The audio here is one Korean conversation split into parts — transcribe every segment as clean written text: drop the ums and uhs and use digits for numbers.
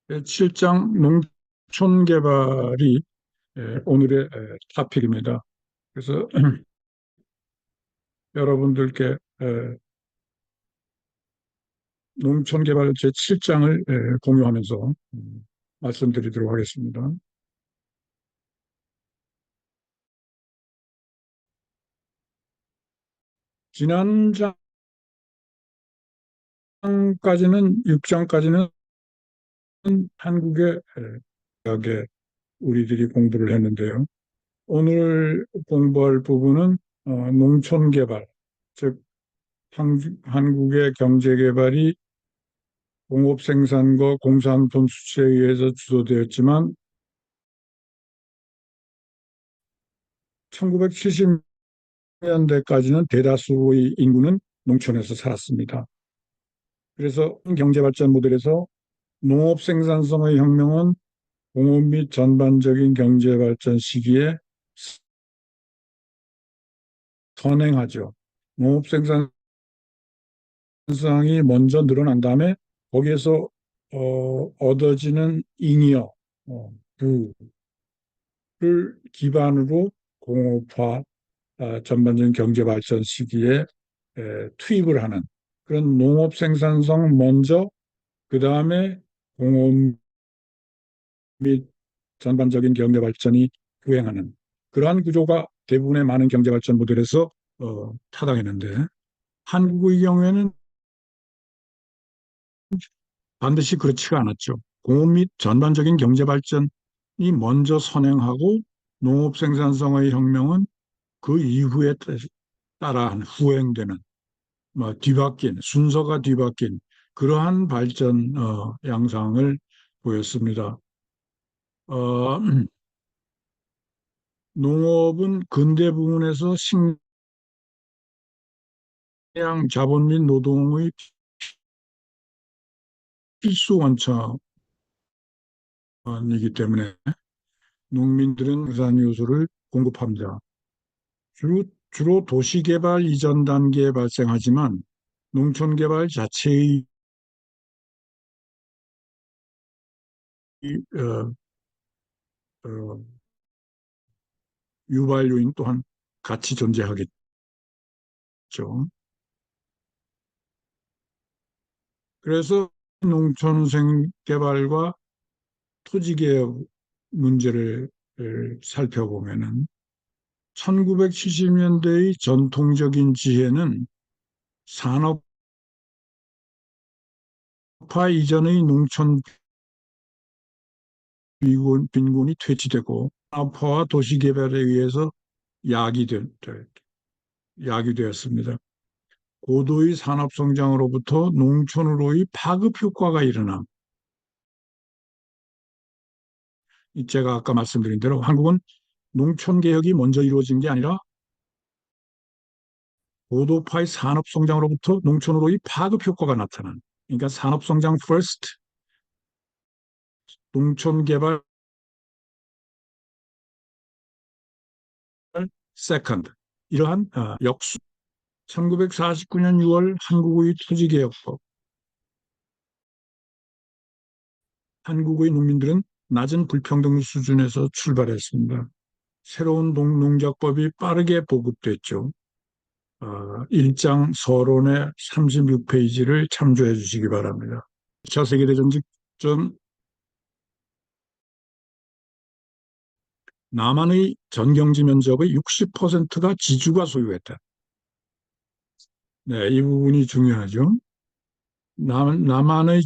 7장 농촌 개발이 오늘의 토픽입니다. 그래서 여러분들께 농촌 개발 제7장을 공유하면서 말씀드리도록 하겠습니다. 지난 장까지는 6장까지는 한국의 대학에 우리들이 공부를 했는데요. 오늘 공부할 부분은 농촌 개발, 즉 한국의 경제 개발이 공업 생산과 공산품 수출에 의해서 주도되었지만 1970년대까지는 대다수의 인구는 농촌에서 살았습니다. 그래서 경제발전 모델에서 농업 생산성의 혁명은 공업 및 전반적인 경제발전 시기에 선행하죠. 농업 생산성이 먼저 늘어난 다음에 거기에서 얻어지는 잉여, 부를 기반으로 공업화 전반적인 경제 발전 시기에 투입을 하는 그런 농업 생산성 먼저 그 다음에 공업 및 전반적인 경제 발전이 후행하는 그러한 구조가 대부분의 많은 경제 발전 모델에서 타당했는데 한국의 경우에는 반드시 그렇지가 않았죠. 공업 및 전반적인 경제 발전이 먼저 선행하고 농업 생산성의 혁명은 그 이후에 따라한 후행되는 뒤바뀐 순서가 뒤바뀐 그러한 발전 양상을 보였습니다. 어, 농업은 근대 부문에서 식량, 자본 및 노동의 필수 원천이기 때문에 농민들은 생산 요소를 공급합니다. 주로 도시개발 이전 단계에 발생하지만 농촌개발 자체의 어, 어, 유발 요인 또한 같이 존재하겠죠. 그래서 농촌생 개발과 토지개혁 문제를 살펴보면은 1970년대의 전통적인 지혜는 산업화 이전의 농촌 빈곤이 퇴치되고 산업화와 도시개발에 의해서 야기되었습니다. 고도의 산업성장으로부터 농촌으로의 파급 효과가 일어남. 제가 아까 말씀드린 대로 한국은 농촌개혁이 먼저 이루어진 게 아니라 고도파의 산업성장으로부터 농촌으로의 파급 효과가 나타난. 그러니까 산업성장 first, 농촌개발 second. 이러한 역수. 1949년 6월 한국의 토지개혁법. 한국의 농민들은 낮은 불평등 수준에서 출발했습니다. 새로운 농작법이 빠르게 보급됐죠. 1장 서론의 36페이지를 참조해 주시기 바랍니다. 2차 세계대전 직전 남한의 전경지 면적의 60%가 지주가 소유했다. 네, 이 부분이 중요하죠. 남한의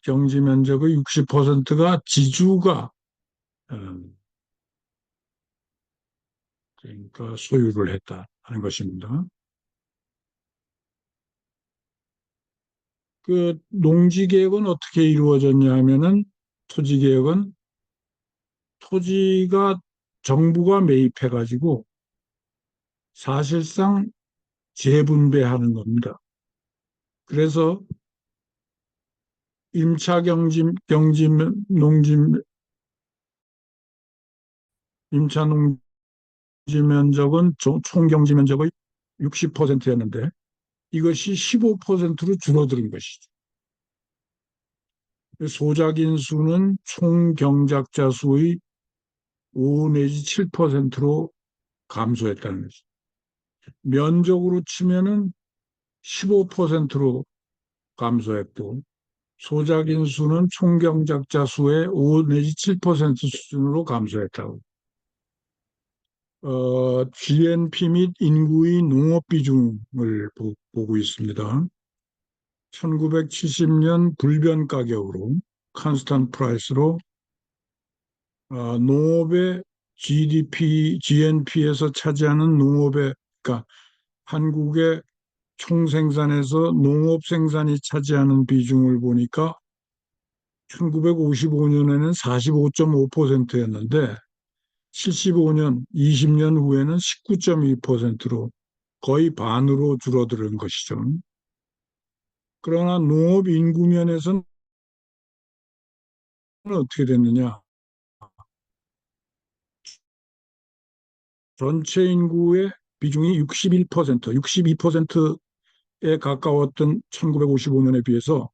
경지 면적의 60%가 지주가 그러니까 소유를 했다 하는 것입니다. 그 농지개혁은 어떻게 이루어졌냐 하면은 토지개혁은 토지가 정부가 매입해가지고 사실상 재분배하는 겁니다. 그래서 임차 임차 농지 면적은 총 경지 면적의 60%였는데 이것이 15%로 줄어든 것이죠. 소작 인수는 총 경작자 수의 5 내지 7%로 감소했다는 거죠. 면적으로 치면은 15%로 감소했고, 소작 인수는 총 경작자 수의 5 내지 7% 수준으로 감소했다고. GNP 및 인구의 농업 비중을 보고 있습니다. 1970년 불변 가격으로 컨스턴트 프라이스로 농업의 GDP, GNP에서 차지하는 농업의 그러니까 한국의 총생산에서 농업 생산이 차지하는 비중을 보니까 1955년에는 45.5%였는데 75년, 20년 후에는 19.2%로 거의 반으로 줄어드는 것이죠. 그러나 농업 인구 면에서는 어떻게 됐느냐? 전체 인구의 비중이 61%, 62%에 가까웠던 1955년에 비해서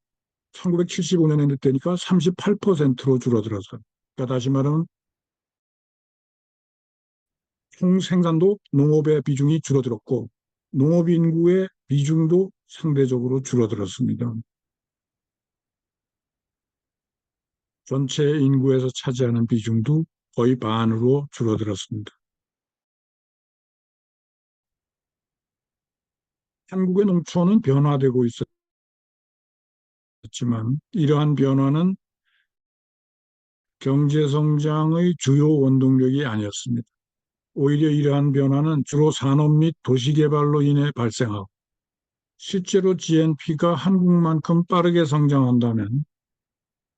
1975년에 되니까 38%로 줄어들었어요. 그러니까 다시 말하면 총 생산도 농업의 비중이 줄어들었고 농업 인구의 비중도 상대적으로 줄어들었습니다. 전체 인구에서 차지하는 비중도 거의 반으로 줄어들었습니다. 한국의 농촌은 변화되고 있었지만 이러한 변화는 경제 성장의 주요 원동력이 아니었습니다. 오히려 이러한 변화는 주로 산업 및 도시 개발로 인해 발생하고 실제로 GNP가 한국만큼 빠르게 성장한다면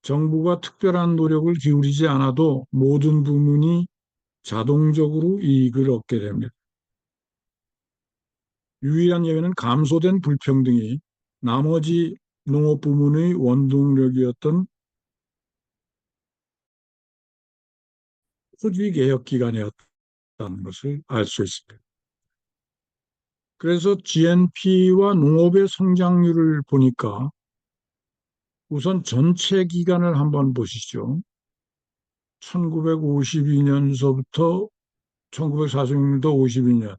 정부가 특별한 노력을 기울이지 않아도 모든 부문이 자동적으로 이익을 얻게 됩니다. 유일한 예외는 감소된 불평등이 나머지 농업 부문의 원동력이었던 토지 개혁 기간이었다는 것을 알 수 있습니다. 그래서 GNP와 농업의 성장률을 보니까 우선 전체 기간을 한번 보시죠. 1952년서부터 1946년도 52년,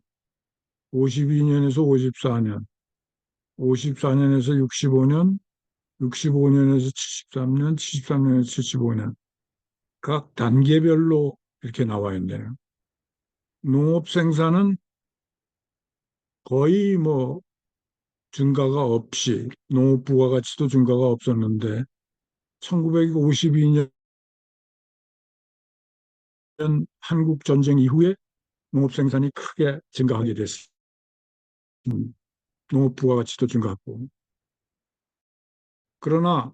52년에서 54년, 54년에서 65년, 65년에서 73년, 73년에서 75년. 각 단계별로 이렇게 나와 있네요. 농업 생산은 거의 뭐 증가가 없이 농업 부가가치도 증가가 없었는데 1952년 한국 전쟁 이후에 농업 생산이 크게 증가하게 됐습니다. 농업 부가가치도 증가하고. 그러나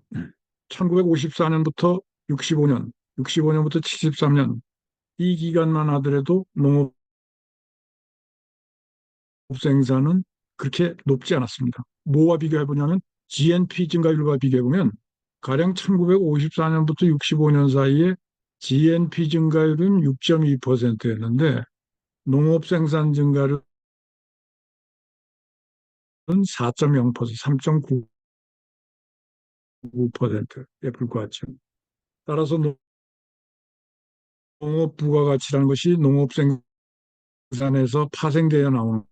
1954년부터 65년, 65년부터 73년 이 기간만 하더라도 농업 생산은 그렇게 높지 않았습니다. 뭐와 비교해 보냐면 GNP 증가율과 비교해 보면 가령 1954년부터 65년 사이에 GNP 증가율은 6.2%였는데 농업 생산 증가율은 4.0%, 3.9%에 불과하죠. 따라서 농업 부가가치라는 것이 농업 생산에서 파생되어 나오는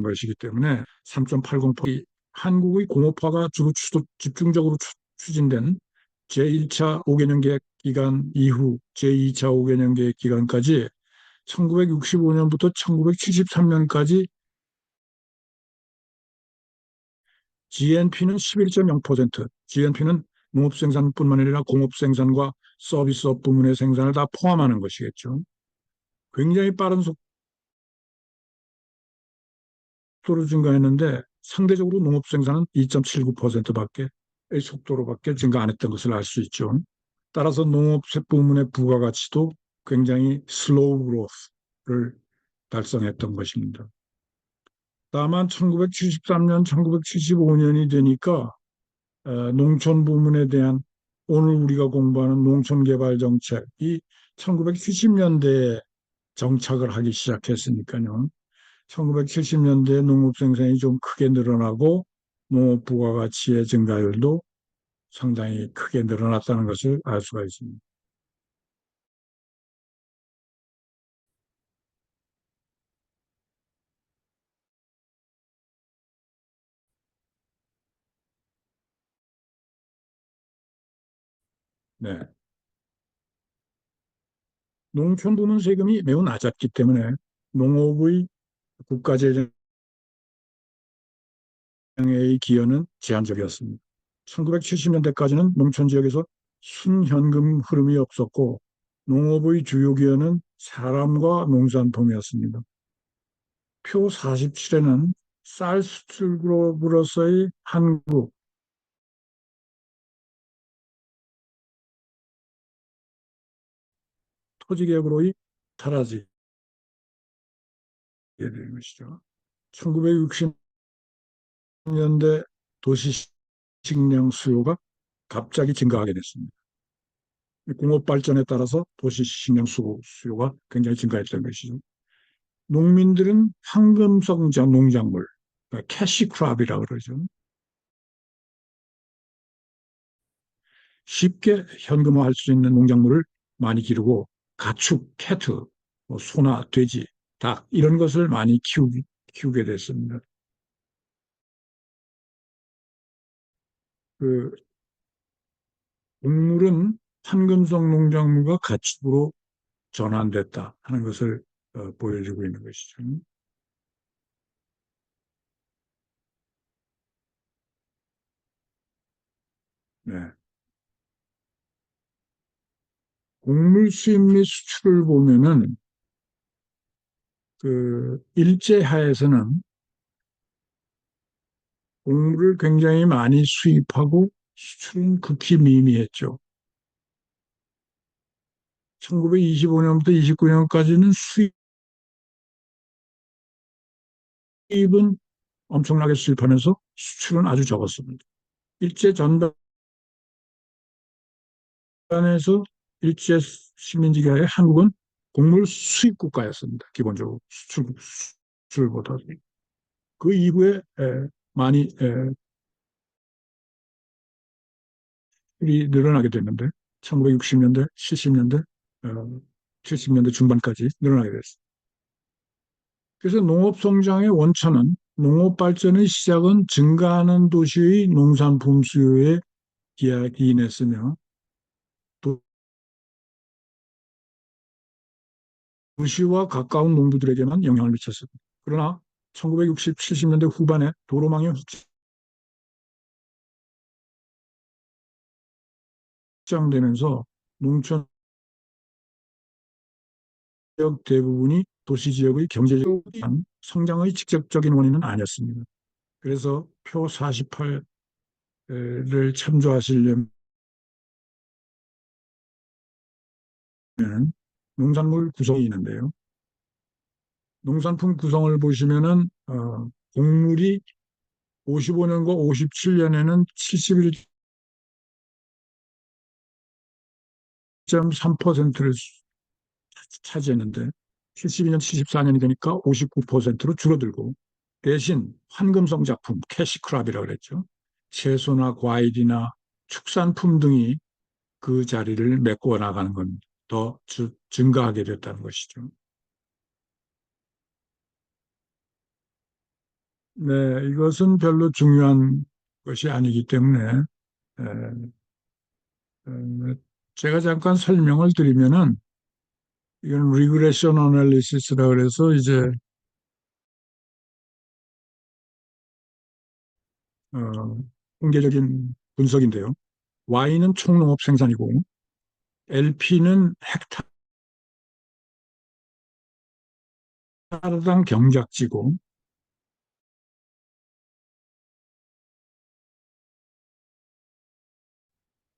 것이기 때문에 3.80%이 한국의 공업화가 주로 집중적으로 추진된 제1차 5개년 계획 기간 이후 제2차 5개년 계획 기간까지 1965년부터 1973년까지 GNP는 11.0%, GNP는 농업 생산뿐만 아니라 공업 생산과 서비스업 부문의 생산을 다 포함하는 것이겠죠. 굉장히 빠른 속도로 증가했는데 상대적으로 농업 생산은 2.79%밖에 속도로밖에 증가 안 했던 것을 알 수 있죠. 따라서 농업 부문의 부가가치도 굉장히 슬로우 그로스를 달성했던 것입니다. 다만 1973년, 1975년이 되니까 농촌 부문에 대한 오늘 우리가 공부하는 농촌개발정책이 1970년대에 정착을 하기 시작했으니까요. 1970년대 농업 생산이 좀 크게 늘어나고 농업 부가가치의 증가율도 상당히 크게 늘어났다는 것을 알 수가 있습니다. 네. 농촌 부문 세금이 매우 낮았기 때문에 농업의 국가재정의 기여는 제한적이었습니다. 1970년대까지는 농촌 지역에서 순현금 흐름이 없었고 농업의 주요 기여는 사람과 농산품이었습니다. 표 47에는 쌀 수출국으로서의 한국, 토지개혁으로의 타라지게 되는 것이죠. 1960년대 도시 식량 수요가 갑자기 증가하게 됐습니다. 공업 발전에 따라서 도시 식량 수요가 굉장히 증가했던 것이죠. 농민들은 황금성 농작물, 그러니까 캐시크랍이라고 그러죠. 쉽게 현금화할 수 있는 농작물을 많이 기르고 가축, 캐트, 뭐 소나 돼지, 닭 이런 것을 많이 키우게 됐습니다. 그 곡물은 황금성 농작물과 가축으로 전환됐다 하는 것을 보여주고 있는 것이죠. 네. 곡물 수입 및 수출을 보면은 그 일제하에서는 곡물을 굉장히 많이 수입하고 수출은 극히 미미했죠. 1925년부터 29년까지는 수입은 엄청나게 수입하면서 수출은 아주 적었습니다. 일제 전반에서 일제 식민지가의 한국은 곡물 수입 국가였습니다. 기본적으로 수출보다. 그 이후에 많이 수출이 늘어나게 됐는데 1960년대, 70년대, 70년대 중반까지 늘어나게 됐습니다. 그래서 농업 성장의 원천은 농업 발전의 시작은 증가하는 도시의 농산품 수요에 기인했으며 도시와 가까운 농부들에게만 영향을 미쳤습니다. 그러나 1960, 70년대 후반에 도로망이 확장되면서 농촌 지역 대부분이 도시 지역의 경제적 성장의 직접적인 원인은 아니었습니다. 그래서 표 48를 참조하시려면 농산물 구성이 있는데요. 농산품 구성을 보시면은 곡물이 55년과 57년에는 71.3%를 차지했는데 72년, 74년이 되니까 59%로 줄어들고 대신 황금성 작품, 캐시크랍이라고 그랬죠. 채소나 과일이나 축산품 등이 그 자리를 메꿔 나가는 건 더 증가하게 됐다는 것이죠. 네, 이것은 별로 중요한 것이 아니기 때문에 에, 제가 잠깐 설명을 드리면은 이건 리그레션 어널리시스라 그래서 이제 어, 통계적인 분석인데요. Y는 총농업 생산이고 LP는 헥타르당 경작지고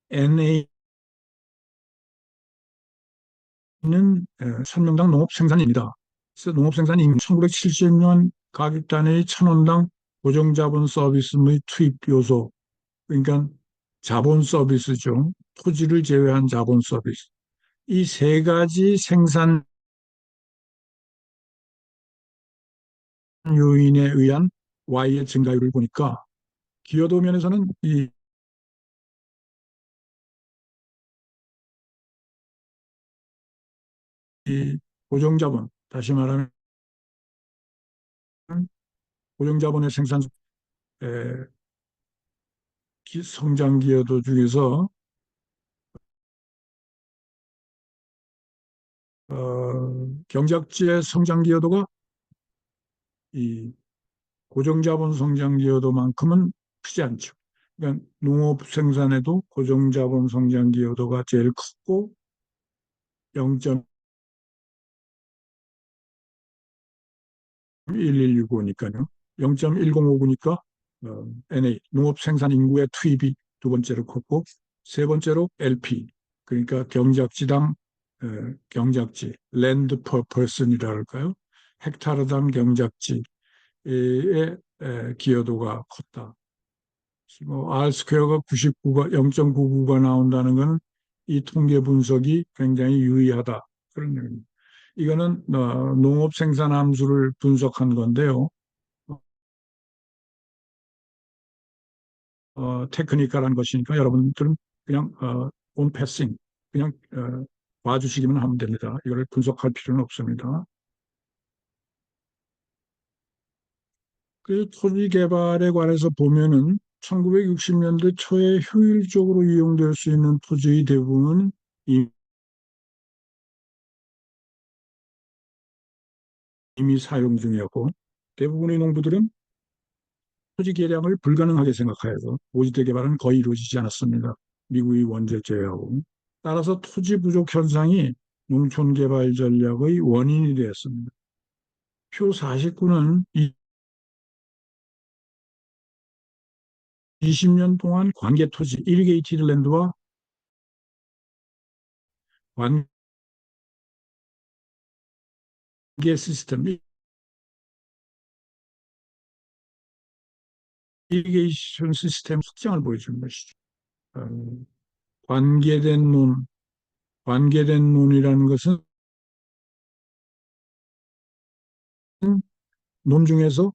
NA는 천명당 농업 생산입니다. 그래서 농업 생산이 1970년 가격 단위 1,000원당 고정자본 서비스 및 투입 요소, 그러니까 자본 서비스죠. 토지를 제외한 자본 서비스. 이 세 가지 생산 요인에 의한 Y의 증가율을 보니까 기여도 면에서는 이 고정자본, 다시 말하면 고정자본의 생산 에, 성장 기여도 중에서 경작지의 성장 기여도가 이 고정자본 성장 기여도만큼은 크지 않죠. 그러니까 농업 생산에도 고정자본 성장 기여도가 제일 크고 0.1165니까요. 0.1059니까 NA 농업 생산 인구의 투입이 두 번째로 컸고 세 번째로 LP 그러니까 경작지당 경작지 랜드 퍼 퍼슨이라 할까요? 헥타르당 경작지의 기여도가 컸다. 뭐 R 스퀘어가 99가 0.99가 나온다는 것은 이 통계 분석이 굉장히 유의하다. 그런 얘기입니다. 이거는 농업 생산 함수를 분석한 건데요. 테크니컬한 것이니까 여러분들은 그냥 온 패싱 그냥 봐주시기만 하면 됩니다. 이걸 분석할 필요는 없습니다. 그 토지 개발에 관해서 보면은 1960년대 초에 효율적으로 이용될 수 있는 토지의 대부분은 이미 사용 중이었고 대부분의 농부들은 토지 개량을 불가능하게 생각하여서 오지대 개발은 거의 이루어지지 않았습니다. 미국의 원재 제외하고. 따라서 토지 부족 현상이 농촌 개발 전략의 원인이 되었습니다. 표 49는 20년 동안 관계 토지, 이리게이티드 랜드와 관계 시스템, 이리게이션 시스템 특징을 보여주는 것이죠. 어, 관계된 논, 관계된 논이라는 것은 논 중에서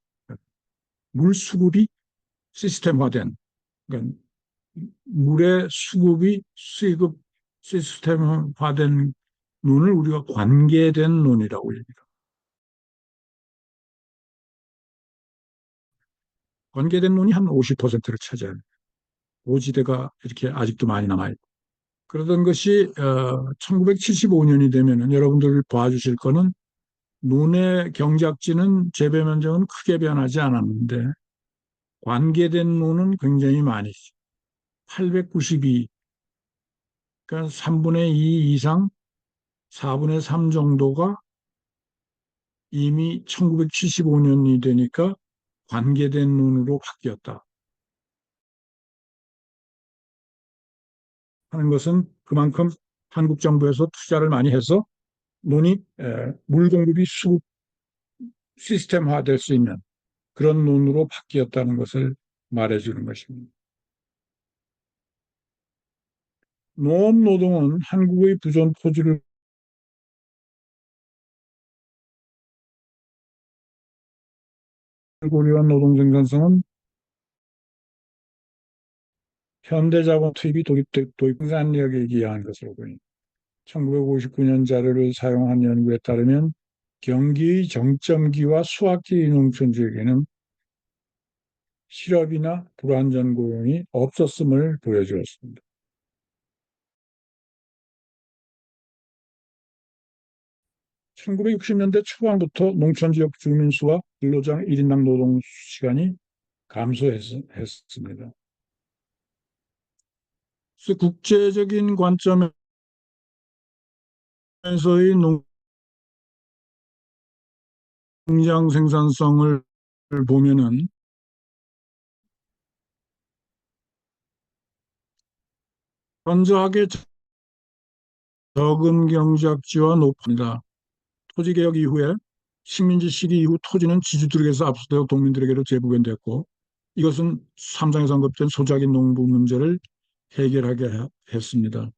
물 수급이 시스템화된, 그러니까 물의 수급이 수급 시스템화된 논을 우리가 관계된 논이라고 얘기합니다. 관계된 논이 한 50%를 차지합니다. 오지대가 이렇게 아직도 많이 남아있고. 그러던 것이 1975년이 되면은 여러분들 봐주실 거는 논의 경작지는 재배 면적은 크게 변하지 않았는데 관계된 논은 굉장히 많이 892, 그러니까 3분의 2 이상 4분의 3 정도가 이미 1975년이 되니까 관계된 논으로 바뀌었다 하는 것은 그만큼 한국 정부에서 투자를 많이 해서 논이 물 공급이 시스템화될 수 있는 그런 논으로 바뀌었다는 것을 말해주는 것입니다. 농업 노동은 한국의 부존 토지를 고려한 노동 생산성은 현대자본 투입이 도입 생산력에 기여한 것으로 보입니다. 1959년 자료를 사용한 연구에 따르면 경기의 정점기와 수학기 농촌 지역에는 실업이나 불안전 고용이 없었음을 보여주었습니다. 1960년대 초반부터 농촌 지역 주민 수와 근로자 1인당 노동 시간이 감소했습니다. 그래서 국제적인 관점에서의 농장 생산성을 보면은 현저하게 적은 경작지와 높습니다. 토지개혁 이후에 식민지 시기 이후 토지는 지주들에게서 압수되어 동민들에게로 재분배됐고 이것은 삼장에서 언급된 소작인 농부 문제를 해결하게 했습니다.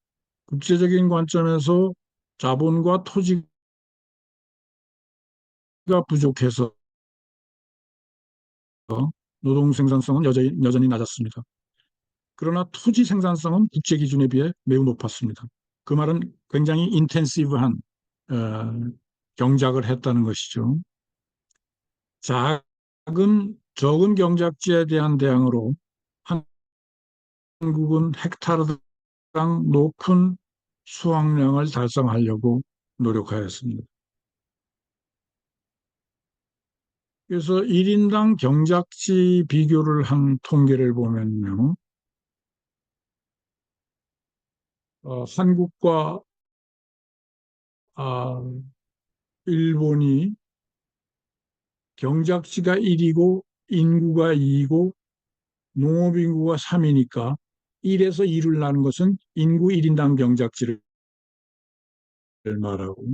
국제적인 관점에서 자본과 토지가 부족해서 노동 생산성은 여전히 낮았습니다. 그러나 토지 생산성은 국제 기준에 비해 매우 높았습니다. 그 말은 굉장히 인텐시브한 어, 경작을 했다는 것이죠. 적은 경작지에 대한 대응으로 한국은 헥타르당 높은 수확량을 달성하려고 노력하였습니다. 그래서 1인당 경작지 비교를 한 통계를 보면요. 한국과 아, 일본이 경작지가 1이고 인구가 2이고 농업인구가 3이니까 1에서 2를 낳는 것은 인구 1인당 경작지를 말하고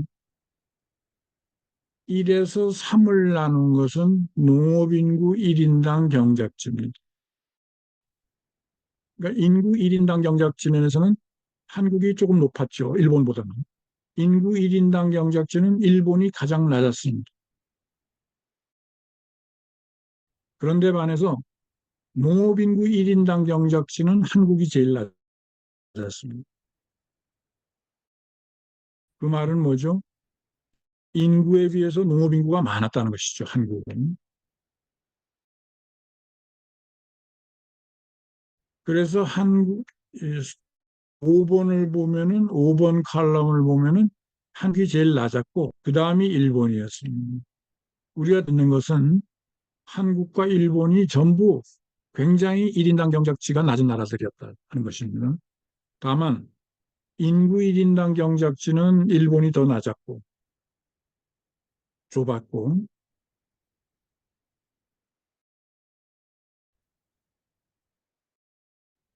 1에서 3을 나눈 것은 농업인구 1인당 경작지입니다. 그러니까 인구 1인당 경작지 면에서는 한국이 조금 높았죠. 일본보다는. 인구 1인당 경작지는 일본이 가장 낮았습니다. 그런데 반해서 농업인구 1인당 경작지는 한국이 제일 낮았습니다. 그 말은 뭐죠? 인구에 비해서 농업인구가 많았다는 것이죠, 한국은. 그래서 한국 5번을 보면은 5번 칼럼을 보면은 한국이 제일 낮았고 그 다음이 일본이었습니다. 우리가 듣는 것은 한국과 일본이 전부 굉장히 1인당 경작지가 낮은 나라들이었다 하는 것입니다. 다만 인구 1인당 경작지는 일본이 더 낮았고 좁았고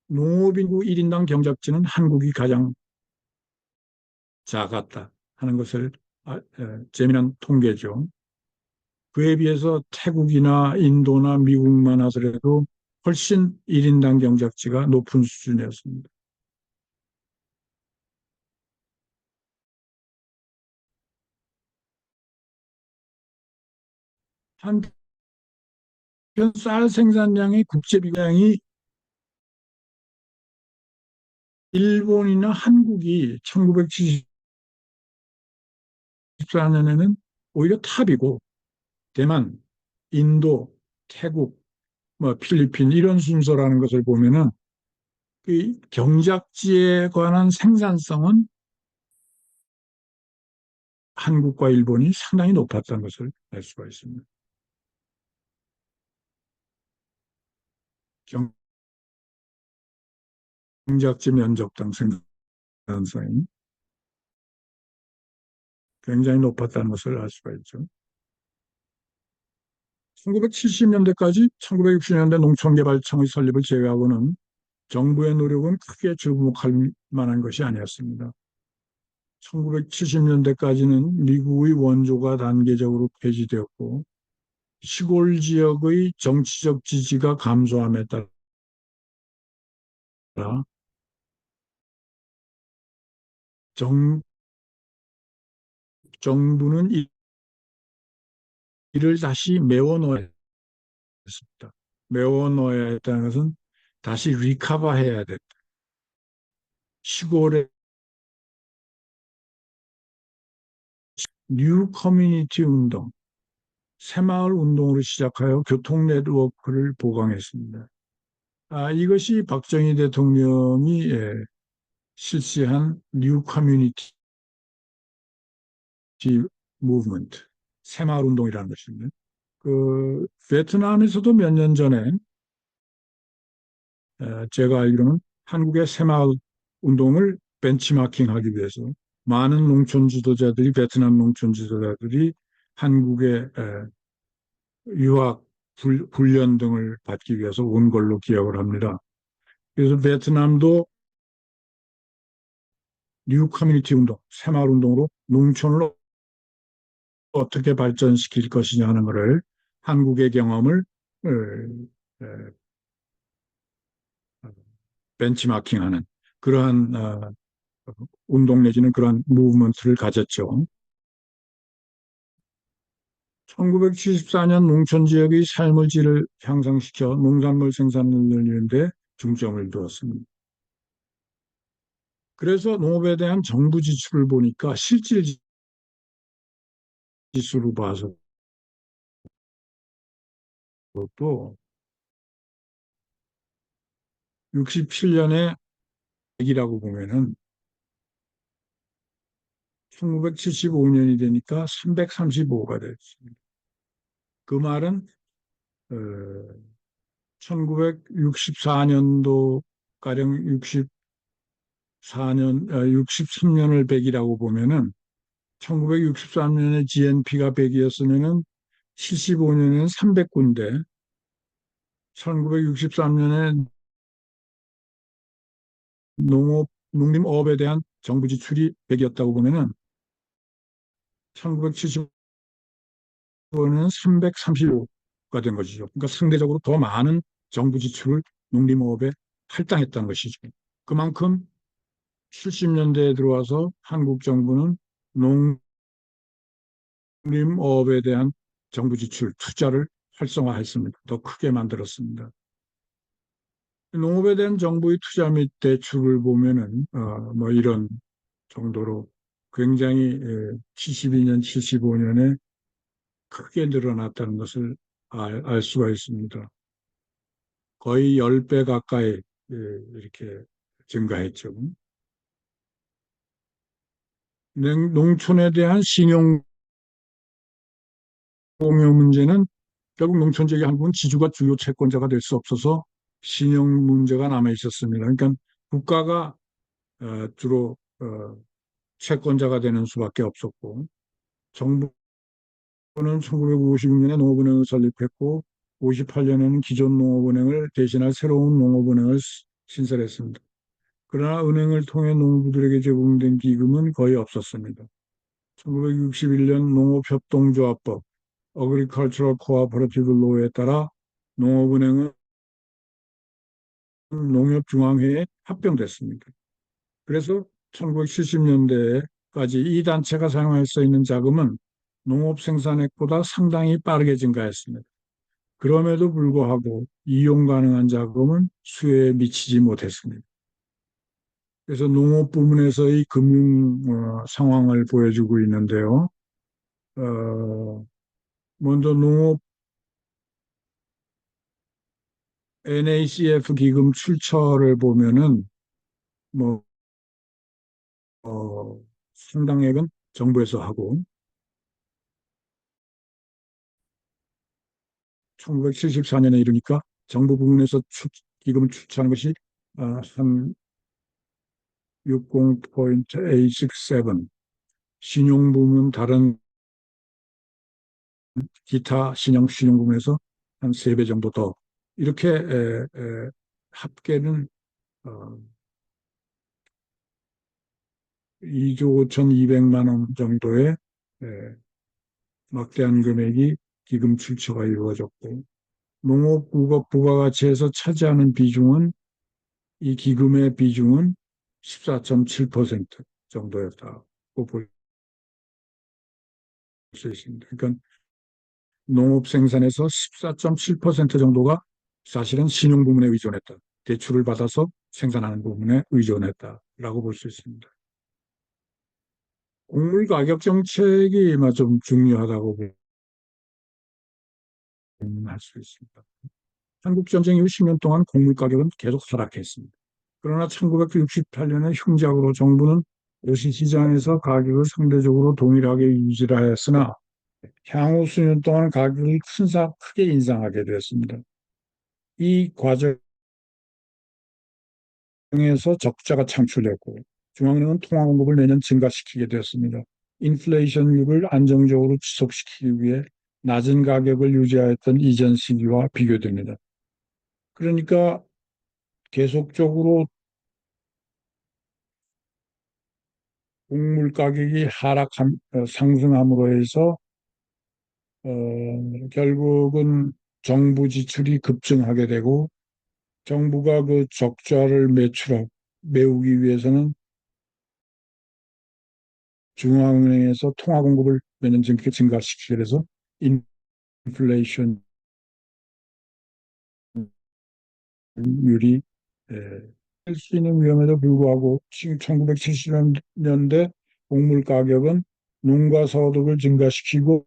농업인구 1인당 경작지는 한국이 가장 작았다 하는 것을 재미난 통계죠. 그에 비해서 태국이나 인도나 미국만 하더라도 훨씬 1인당 경작지가 높은 수준이었습니다. 한편 쌀 생산량의 국제 비교량이 일본이나 한국이 1974년에는 오히려 탑이고 대만, 인도, 태국, 뭐 필리핀 이런 순서라는 것을 보면은 그 경작지에 관한 생산성은 한국과 일본이 상당히 높았다는 것을 알 수가 있습니다. 경작지 면적당 생산성이 굉장히 높았다는 것을 알 수가 있죠. 1970년대까지 1960년대 농촌개발청의 설립을 제외하고는 정부의 노력은 크게 주목할 만한 것이 아니었습니다. 1970년대까지는 미국의 원조가 단계적으로 폐지되었고 시골 지역의 정치적 지지가 감소함에 따라 정, 정부는 이를 다시 메워 넣어야 했습니다. 메워 넣어야 했다는 것은 다시 리카바해야 됐다. 시골의 뉴 커뮤니티 운동, 새마을 운동으로 시작하여 교통 네트워크를 보강했습니다. 이것이 박정희 대통령이 실시한 뉴 커뮤니티 무브먼트, 새마을 운동이라는 것입니다. 그 베트남에서도 몇 년 전에 제가 알기로는 한국의 새마을 운동을 벤치마킹하기 위해서 많은 농촌 지도자들이 베트남 농촌 지도자들이 한국의 유학 훈련 등을 받기 위해서 온 걸로 기억을 합니다. 그래서 베트남도 뉴 커뮤니티 운동, 새마을 운동으로 농촌을 어떻게 발전시킬 것이냐 하는 것을 한국의 경험을 어, 어, 벤치마킹하는 그러한 운동 내지는 그러한 무브먼트를 가졌죠. 1974년 농촌 지역의 삶의 질을 향상시켜 농산물 생산을 늘리는 데 중점을 두었습니다. 그래서 농업에 대한 정부 지출을 보니까 실질 지수로 봐서도 67년에 100이라고 보면은 1975년이 되니까 335가 됐습니다. 그 말은 1964년도 가령 64년, 63년을 100이라고 보면은 1963년에 GNP가 100이었으면은 75년에는 300군데, 1963년에 농림업에 대한 정부 지출이 100이었다고 보면은 1975년에는 335가 된 것이죠. 그러니까 상대적으로 더 많은 정부 지출을 농림업에 할당했다는 것이죠. 그만큼 70년대에 들어와서 한국 정부는 농림업에 대한 정부 지출, 투자를 활성화했습니다. 더 크게 만들었습니다. 농업에 대한 정부의 투자 및 대출을 보면은 뭐 이런 정도로 굉장히 72년, 75년에 크게 늘어났다는 것을 알 수가 있습니다. 거의 10배 가까이 이렇게 증가했죠. 농촌에 대한 신용 공여 문제는 결국 농촌 지역의 한국은 지주가 주요 채권자가 될 수 없어서 신용 문제가 남아 있었습니다. 그러니까 국가가 주로 채권자가 되는 수밖에 없었고 정부는 1956년에 농업은행을 설립했고 58년에는 기존 농업은행을 대신할 새로운 농업은행을 신설했습니다. 그러나 은행을 통해 농부들에게 제공된 기금은 거의 없었습니다. 1961년 농업협동조합법 Agricultural Cooperative Law에 따라 농업은행은 농협중앙회에 합병됐습니다. 그래서 1970년대까지 이 단체가 사용할 수 있는 자금은 농업 생산액보다 상당히 빠르게 증가했습니다. 그럼에도 불구하고 이용 가능한 자금은 수요에 미치지 못했습니다. 그래서 농업 부문에서의 금융 상황을 보여주고 있는데요. 어, 먼저 농업 NACF 기금 출처를 보면은 뭐 상당액은 정부에서 하고 1974년에 이르니까 정부 부문에서 기금을 출처하는 것이 한 60.867 신용 부문 다른 기타 신용 부문에서 한 3배 정도 더 이렇게 합계는 어, 2조 5,200만 원 정도의 에, 막대한 금액이 기금 출처가 이루어졌고 농업부가 부가가치에서 차지하는 비중은 이 기금의 비중은 14.7% 정도였다고 볼 수 있습니다. 그러니까 농업 생산에서 14.7% 정도가 사실은 신용 부문에 의존했다. 대출을 받아서 생산하는 부분에 의존했다라고 볼 수 있습니다. 곡물 가격 정책이 좀 중요하다고 할 수 있습니다. 한국 전쟁 이후 10년 동안 곡물 가격은 계속 하락했습니다. 그러나 1968년에 흉작으로 정부는 도시 시장에서 가격을 상대적으로 동일하게 유지를 하였으나 향후 수년 동안 가격이 크게 인상하게 되었습니다. 이 과정에서 적자가 창출됐고 중앙은행은 통화 공급을 매년 증가시키게 되었습니다. 인플레이션율을 안정적으로 지속시키기 위해 낮은 가격을 유지하였던 이전 시기와 비교됩니다. 그러니까 계속적으로 곡물 가격이 상승함으로 해서 결국은 정부 지출이 급증하게 되고 정부가 그 적자를 메우기 위해서는 중앙은행에서 통화 공급을 매년 증가시키게 돼서 인플레이션율이 할 수 있는 위험에도 불구하고 지금 1970년대 곡물 가격은 농가 소득을 증가시키고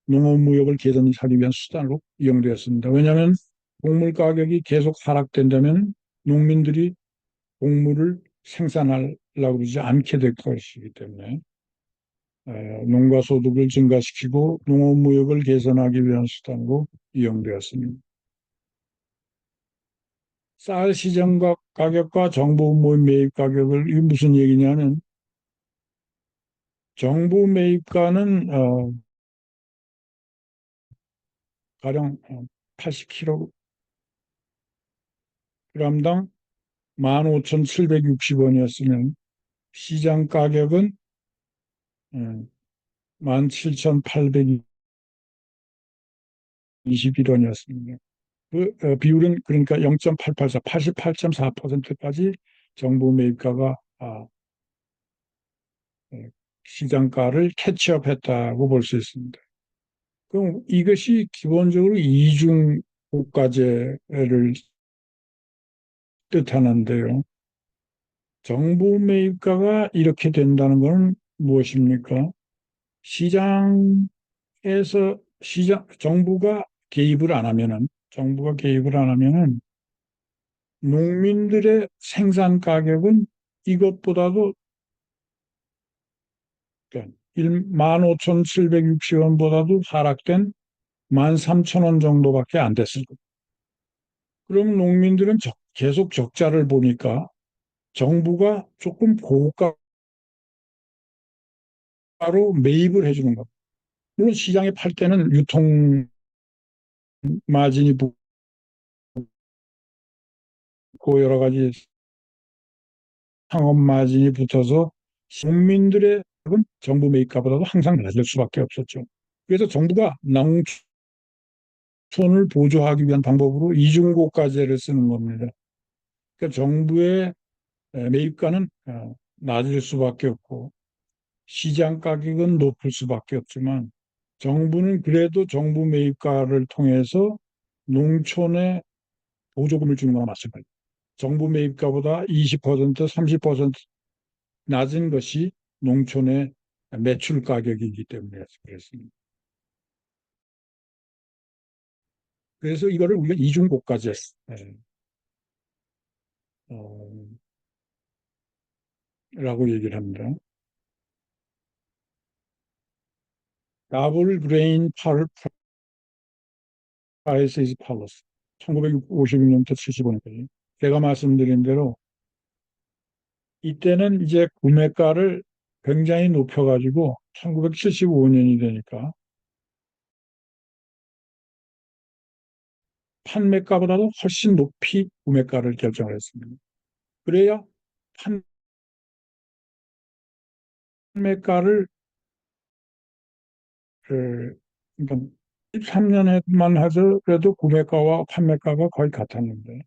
농업무역을 개선하기 위한 수단으로 이용되었습니다. 왜냐하면 곡물 가격이 계속 하락된다면 농민들이 곡물을 생산하려고 그러지 않게 될 것이기 때문에 농가 소득을 증가시키고 농업무역을 개선하기 위한 수단으로 이용되었습니다. 쌀 시장 가격과 정부 매입 가격을 이게 무슨 얘기냐면 정부 매입가는 가령 80kg당 15,760원이었으면 시장 가격은 17,821원이었습니다. 그 비율은 그러니까 0.884, 88.4%까지 정부 매입가가 예, 시장가를 캐치업했다고 볼 수 있습니다. 그럼 이것이 기본적으로 이중 고가제를 뜻하는데요. 정부 매입가가 이렇게 된다는 것은 무엇입니까? 시장에서 정부가 개입을 안 하면은 농민들의 생산 가격은 이것보다도 15,760원보다도 하락된 13,000원 정도밖에 안 됐을 거예요. 그럼 농민들은 계속 적자를 보니까 정부가 조금 고가로 매입을 해주는 겁니다. 물론 시장에 팔 때는 유통 마진이 붙고 여러 가지 상업 마진이 붙어서 국민들의 정부 매입가보다도 항상 낮을 수밖에 없었죠. 그래서 정부가 농촌을 보조하기 위한 방법으로 이중고가제를 쓰는 겁니다. 그러니까 정부의 매입가는 낮을 수밖에 없고 시장 가격은 높을 수밖에 없지만 정부는 그래도 정부 매입가를 통해서 농촌에 보조금을 주는 거나 마찬가지입니다. 정부 매입가보다 20%, 30% 낮은 것이 농촌의 매출 가격이기 때문에 그렇습니다. 그래서 이거를 우리가 이중고가제 어, 라고 얘기를 합니다. 더블 그레인 프라이스 이즈 팔러스 1956년부터 75년까지 제가 말씀드린 대로 이때는 이제 구매가를 굉장히 높여가지고 1975년이 되니까 판매가보다도 훨씬 높이 구매가를 결정을 했습니다. 그래야 판매가를 그러니까 13년에만 하더라도 구매가와 판매가가 거의 같았는데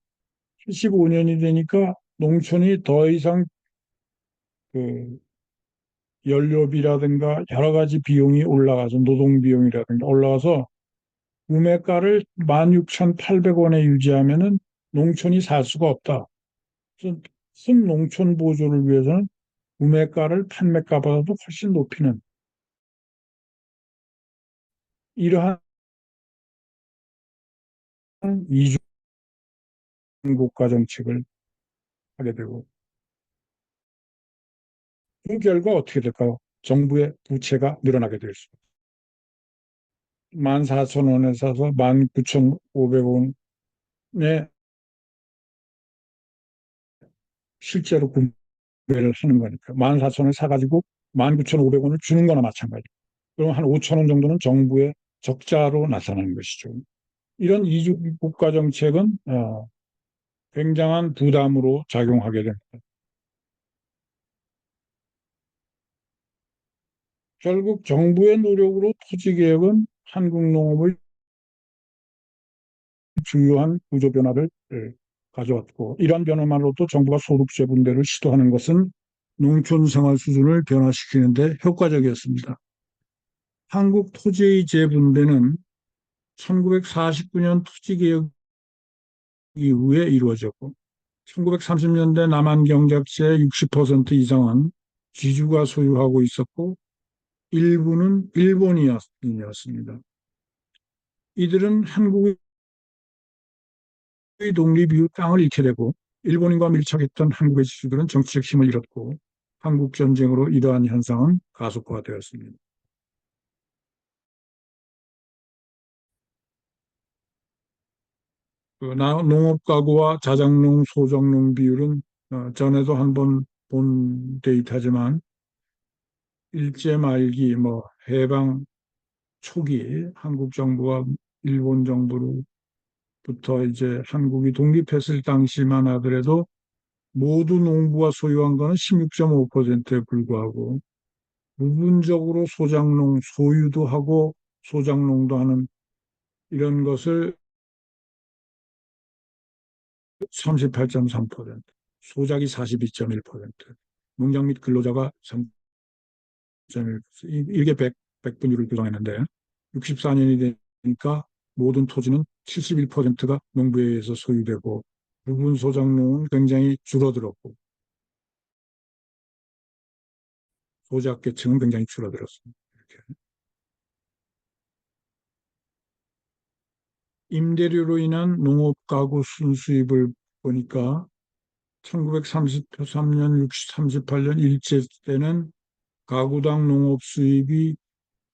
75년이 되니까 농촌이 더 이상 그 연료비라든가 여러 가지 비용이 올라가서 노동 비용이라든가 올라가서 구매가를 16,800원에 유지하면은 농촌이 살 수가 없다. 그래서 농촌 보조를 위해서는 구매가를 판매가보다도 훨씬 높이는 이러한 이중고가 정책을 하게 되고 그 결과 어떻게 될까요? 정부의 부채가 늘어나게 될 수. 14,000원에 사서 19,500원에 실제로 구매를 하는 거니까 14,000원에 사가지고 19,500원을 주는 거나 마찬가지. 그럼 한 5,000원 정도는 정부의 적자로 나타나는 것이죠. 이런 이주국가 정책은 굉장한 부담으로 작용하게 됩니다. 결국 정부의 노력으로 토지개혁은 한국 농업의 주요한 구조 변화를 가져왔고 이러한 변화만으로도 정부가 소득세 분배를 시도하는 것은 농촌 생활 수준을 변화시키는 데 효과적이었습니다. 한국 토지의 재분배는 1949년 토지개혁 이후에 이루어졌고 1930년대 남한 경작지의 60% 이상은 지주가 소유하고 있었고 일부는 일본인이었습니다. 이들은 한국의 독립 이후 땅을 잃게 되고 일본인과 밀착했던 한국의 지주들은 정치적 힘을 잃었고 한국 전쟁으로 이러한 현상은 가속화되었습니다. 그 농업 가구와 자작농, 소작농 비율은 전에도 한번 본 데이터지만 일제 말기 해방 초기 한국 정부와 일본 정부로부터 이제 한국이 독립했을 당시만 하더라도 모두 농부가 소유한 거는 16.5%에 불과하고 부분적으로 소작농 소유도 하고 소작농도 하는 이런 것을 38.3%, 소작이 42.1%, 농장 및 근로자가 3.1%, 이게 100분율을 구성했는데 64년이 되니까 모든 토지는 71%가 농부에 의해서 소유되고 부분 소작농은 굉장히 줄어들었고 소작계층은 굉장히 줄어들었습니다. 이렇게. 임대료로 인한 농업 가구 순수입을 보니까 1933년, 38년 일제 때는 가구당 농업 수입이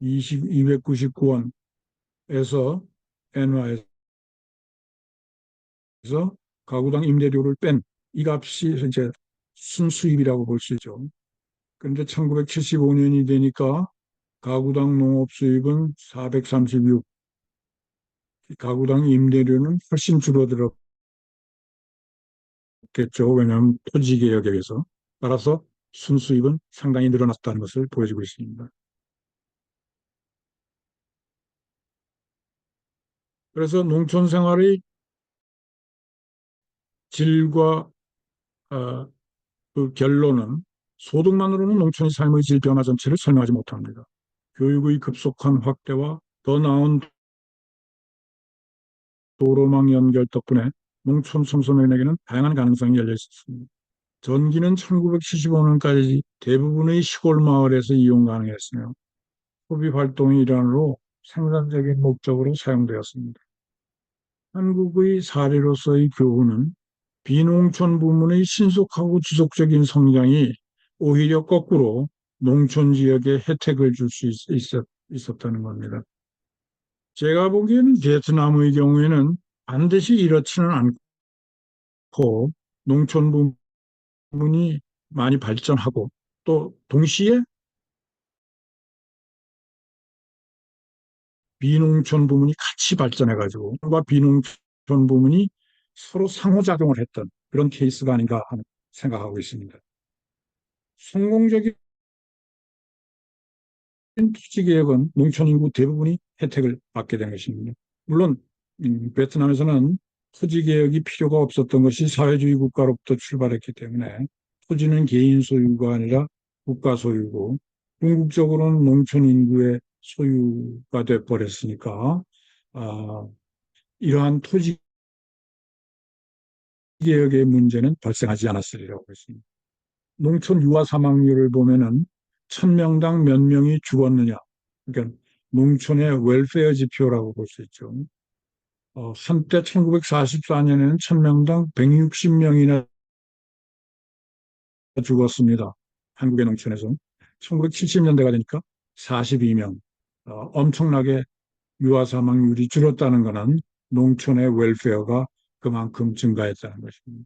299원에서 엔화에서 가구당 임대료를 뺀 이 값이 이제 순수입이라고 볼 수 있죠. 그런데 1975년이 되니까 가구당 농업 수입은 436, 가구당 임대료는 훨씬 줄어들었겠죠. 왜냐하면 토지 개혁에 의해서. 따라서 순수입은 상당히 늘어났다는 것을 보여주고 있습니다. 그래서 농촌 생활의 질과 어, 그 결론은 소득만으로는 농촌의 삶의 질 변화 전체를 설명하지 못합니다. 교육의 급속한 확대와 더 나은 도로망 연결 덕분에 농촌 청소년에게는 다양한 가능성이 열려 있었습니다. 전기는 1975년까지 대부분의 시골 마을에서 이용 가능했으며 소비 활동의 일환으로 생산적인 목적으로 사용되었습니다. 한국의 사례로서의 교훈은 비농촌 부문의 신속하고 지속적인 성장이 오히려 거꾸로 농촌 지역에 혜택을 줄 수 있었다는 겁니다. 제가 보기에는 베트남의 경우에는 반드시 이렇지는 않고 농촌 부문이 많이 발전하고 또 동시에 비농촌 부문이 같이 발전해가지고 비농촌 부문이 서로 상호작용을 했던 그런 케이스가 아닌가 하는 생각하고 있습니다. 성공적인 투지개혁은 농촌 인구 대부분이 혜택을 받게 된 것입니다. 물론 베트남에서는 토지개혁이 필요가 없었던 것이 사회주의 국가로부터 출발했기 때문에 토지는 개인 소유가 아니라 국가 소유고 궁극적으로는 농촌 인구의 소유가 돼버렸으니까 이러한 토지개혁의 문제는 발생하지 않았으리라고 했습니다. 농촌 유아 사망률을 보면은 1000명당 몇 명이 죽었느냐. 그러니까 농촌의 웰페어 지표라고 볼 수 있죠. 한때 1944년에는 1000명당 160명이나 죽었습니다. 한국의 농촌에서. 1970년대가 되니까 42명. 엄청나게 유아 사망률이 줄었다는 것은 농촌의 웰페어가 그만큼 증가했다는 것입니다.